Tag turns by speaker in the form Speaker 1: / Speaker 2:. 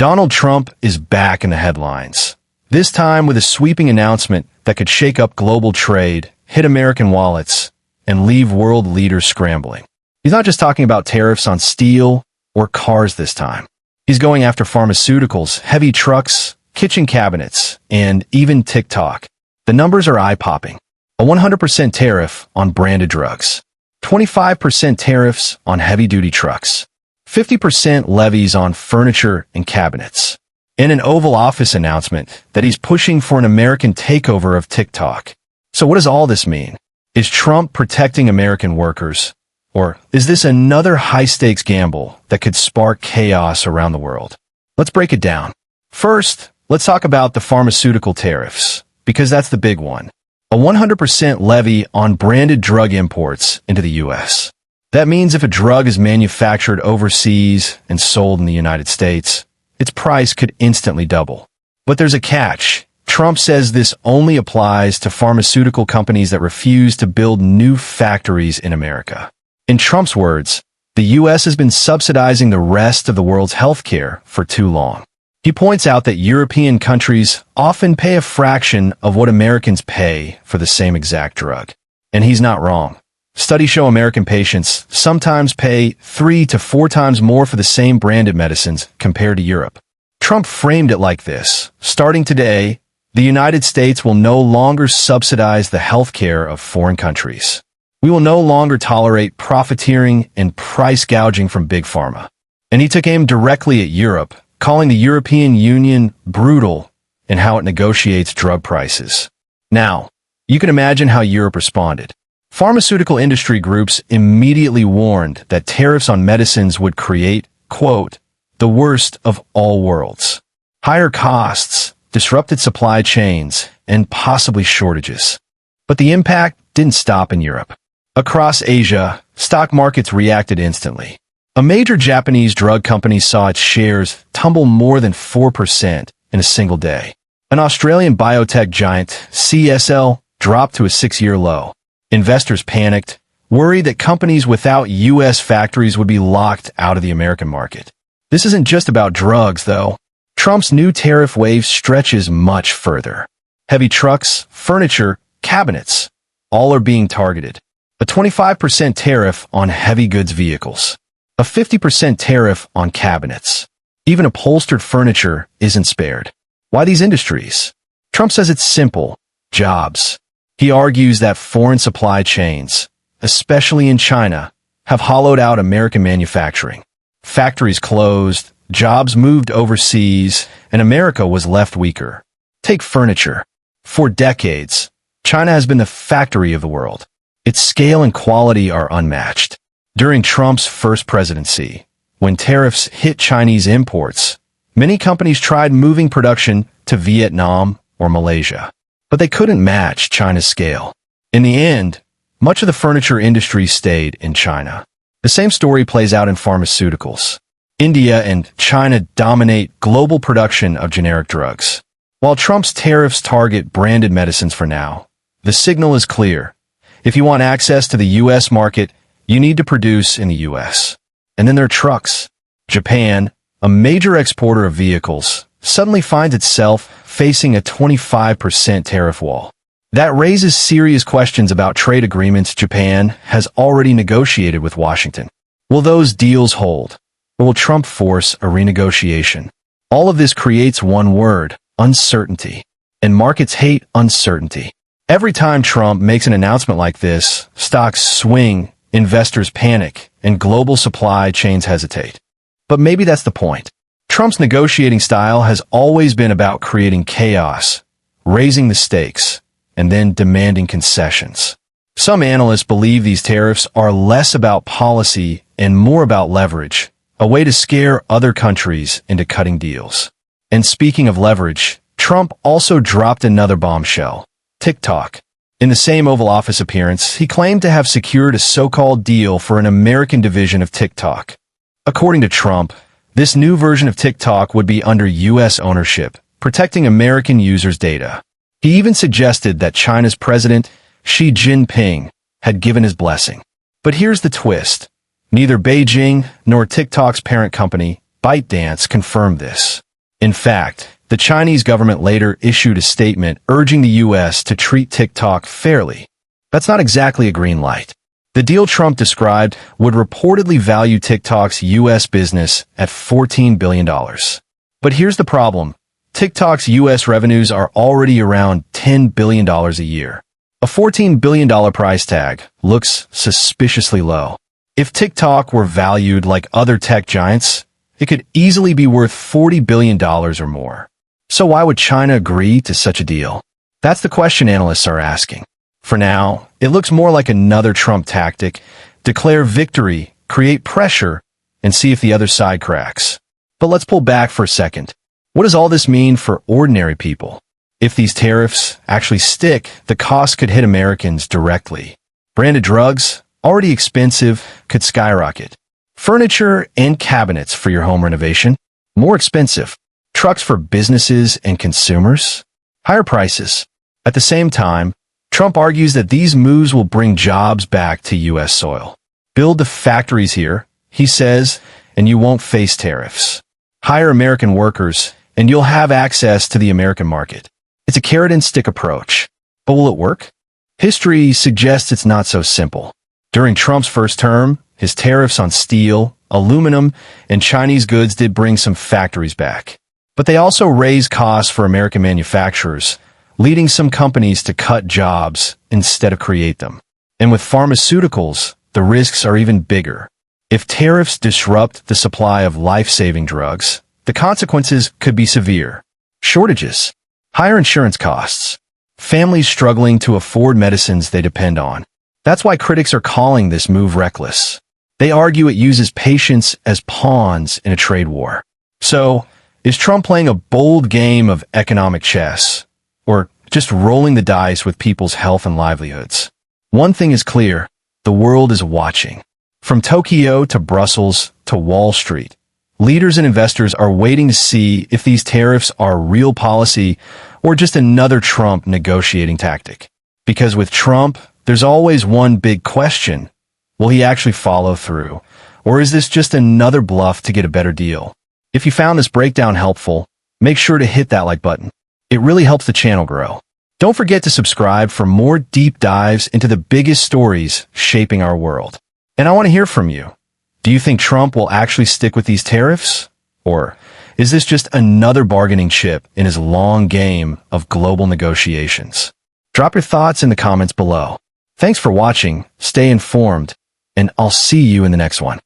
Speaker 1: Donald Trump is back in the headlines, this time with a sweeping announcement that could shake up global trade, hit American wallets, and leave world leaders scrambling. He's not just talking about tariffs on steel or cars this time. He's going after pharmaceuticals, heavy trucks, kitchen cabinets, and even TikTok. The numbers are eye-popping. A 100% tariff on branded drugs, 25% tariffs on heavy-duty trucks, 50% levies on furniture and cabinets, and an Oval Office announcement that he's pushing for an American takeover of TikTok. So what does all this mean? Is Trump protecting American workers? Or is this another high-stakes gamble that could spark chaos around the world? Let's break it down. First, let's talk about the pharmaceutical tariffs, because that's the big one. A 100% levy on branded drug imports into the U.S. That means if a drug is manufactured overseas and sold in the United States, its price could instantly double. But there's a catch. Trump says this only applies to pharmaceutical companies that refuse to build new factories in America. In Trump's words, the U.S. has been subsidizing the rest of the world's healthcare for too long. He points out that European countries often pay a fraction of what Americans pay for the same exact drug. And he's not wrong. Studies show American patients sometimes pay 3 to 4 times more for the same branded medicines compared to Europe. Trump framed it like this: starting today, the United States will no longer subsidize the healthcare of foreign countries. We will no longer tolerate profiteering and price gouging from Big Pharma. And he took aim directly at Europe, calling the European Union brutal in how it negotiates drug prices. Now, you can imagine how Europe responded. Pharmaceutical industry groups immediately warned that tariffs on medicines would create, quote, the worst of all worlds. Higher costs, disrupted supply chains, and possibly shortages. But the impact didn't stop in Europe. Across Asia, stock markets reacted instantly. A major Japanese drug company saw its shares tumble more than 4% in a single day. An Australian biotech giant, CSL, dropped to a 6-year low. Investors panicked, worried that companies without U.S. factories would be locked out of the American market. This isn't just about drugs, though. Trump's new tariff wave stretches much further. Heavy trucks, furniture, cabinets, all are being targeted. A 25% tariff on heavy goods vehicles. A 50% tariff on cabinets. Even upholstered furniture isn't spared. Why these industries? Trump says it's simple: jobs. He argues that foreign supply chains, especially in China, have hollowed out American manufacturing. Factories closed, jobs moved overseas, and America was left weaker. Take furniture. For decades, China has been the factory of the world. Its scale and quality are unmatched. During Trump's first presidency, when tariffs hit Chinese imports, many companies tried moving production to Vietnam or Malaysia. But they couldn't match China's scale. In the end, much of the furniture industry stayed in China. The same story plays out in pharmaceuticals. India and China dominate global production of generic drugs. While Trump's tariffs target branded medicines for now, the signal is clear. If you want access to the U.S. market, you need to produce in the U.S. And then there are trucks. Japan, a major exporter of vehicles, suddenly finds itself facing a 25% tariff wall. That raises serious questions about trade agreements Japan has already negotiated with Washington. Will those deals hold? Or will Trump force a renegotiation? All of this creates one word: uncertainty. And markets hate uncertainty. Every time Trump makes an announcement like this, stocks swing, investors panic, and global supply chains hesitate. But maybe that's the point. Trump's negotiating style has always been about creating chaos, raising the stakes, and then demanding concessions. Some analysts believe these tariffs are less about policy and more about leverage, a way to scare other countries into cutting deals. And speaking of leverage, Trump also dropped another bombshell: TikTok. In the same Oval Office appearance, he claimed to have secured a so-called deal for an American division of TikTok. According to Trump, this new version of TikTok would be under U.S. ownership, protecting American users' data. He even suggested that China's president, Xi Jinping, had given his blessing. But here's the twist. Neither Beijing nor TikTok's parent company, ByteDance, confirmed this. In fact, the Chinese government later issued a statement urging the U.S. to treat TikTok fairly. That's not exactly a green light. The deal Trump described would reportedly value TikTok's U.S. business at $14 billion. But here's the problem. TikTok's U.S. revenues are already around $10 billion a year. A $14 billion price tag looks suspiciously low. If TikTok were valued like other tech giants, it could easily be worth $40 billion or more. So why would China agree to such a deal? That's the question analysts are asking. For now, it looks more like another Trump tactic: declare victory, create pressure, and see if the other side cracks. But let's pull back for a second. What does all this mean for ordinary people? If these tariffs actually stick, the cost could hit Americans directly. Branded drugs, already expensive, could skyrocket. Furniture and cabinets for your home renovation, more expensive. Trucks for businesses and consumers, higher prices. At the same time, Trump argues that these moves will bring jobs back to U.S. soil. Build the factories here, he says, and you won't face tariffs. Hire American workers, and you'll have access to the American market. It's a carrot-and-stick approach. But will it work? History suggests it's not so simple. During Trump's first term, his tariffs on steel, aluminum, and Chinese goods did bring some factories back. But they also raised costs for American manufacturers, leading some companies to cut jobs instead of create them. And with pharmaceuticals, the risks are even bigger. If tariffs disrupt the supply of life-saving drugs, the consequences could be severe. Shortages, higher insurance costs, families struggling to afford medicines they depend on. That's why critics are calling this move reckless. They argue it uses patients as pawns in a trade war. So, is Trump playing a bold game of economic chess, or just rolling the dice with people's health and livelihoods? One thing is clear: the world is watching. From Tokyo to Brussels to Wall Street, leaders and investors are waiting to see if these tariffs are real policy or just another Trump negotiating tactic. Because with Trump, there's always one big question: will he actually follow through? Or is this just another bluff to get a better deal? If you found this breakdown helpful, make sure to hit that like button. It really helps the channel grow. Don't forget to subscribe for more deep dives into the biggest stories shaping our world. And I want to hear from you. Do you think Trump will actually stick with these tariffs? Or is this just another bargaining chip in his long game of global negotiations? Drop your thoughts in the comments below. Thanks for watching, stay informed, and I'll see you in the next one.